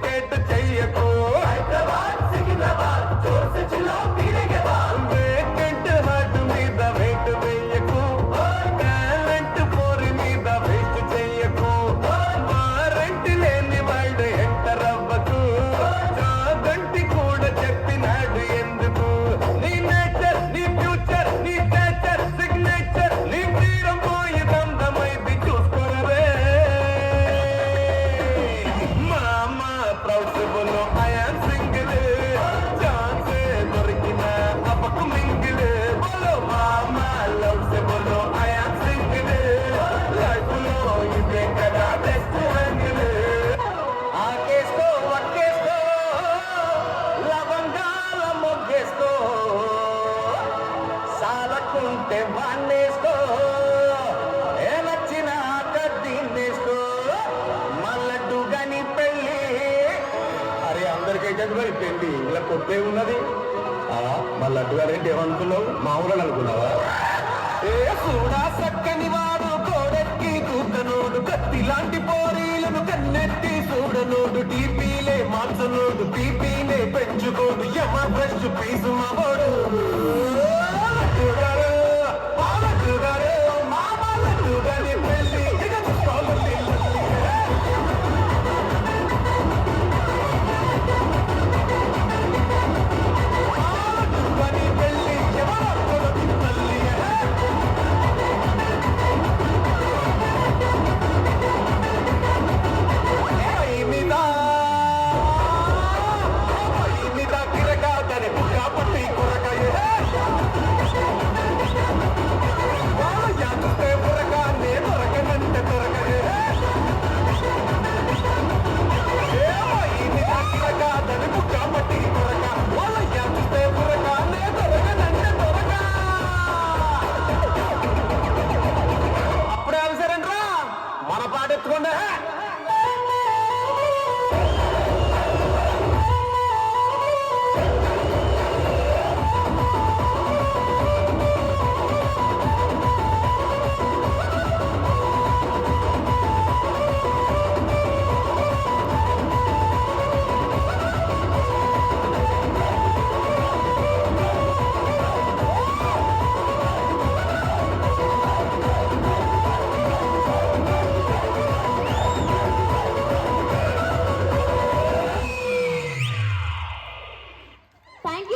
vacate చెయ్యకు vacant heart మీద wait వేయకు talent పోరి మీద వేస్ట్ చెయ్యకు వారంట్ లేని వాడు ఎంటర్ అవ్వకు చాగంటి కూడా చెప్పినాడు ఎందుకు నీ నేచర్ నీ ఫ్యూచర్ నీ నేచర్ సిగ్నేచర్ నీ తీరం పోయి దందమైంది చూసుకోరవే మామా ప్రౌడ్ బోలో ఐ యామ్ సింగిల్ ఛాన్స్ దొరికిన అప్పకు మింగిల్ బోలో మామా లవ్ సే బోలో ఐ యామ్ సింగిల్ లైఫ్ లో ఇదే కదా బెస్ట్ యాంగిల్ ఆకేసుకో వక్కేసుకో లవంగాల మొగ్గేసుకో సాలకుంటే వాన్నేసుకో ఏ నచ్చిన దీన్నేసుకో మల్లడ్డు గని పెళ్ళి అరే అందరికైతే మరి పెళ్ళి ఇలా కొట్టే ఉన్నది మా లడ్డు గారు ఏంటి ఏమనుకున్నావు మామూలు అనుకున్నావా ఏ కూడా సక్కని వాడు కోడెక్కి కూతనోడు కత్తి లాంటి పోరీలను కన్నెత్తి చూడనోడు టీపీలే మార్చనోడు పీపీలే పెంచుకోడు యమ బ్రష్ పీసు మావోడు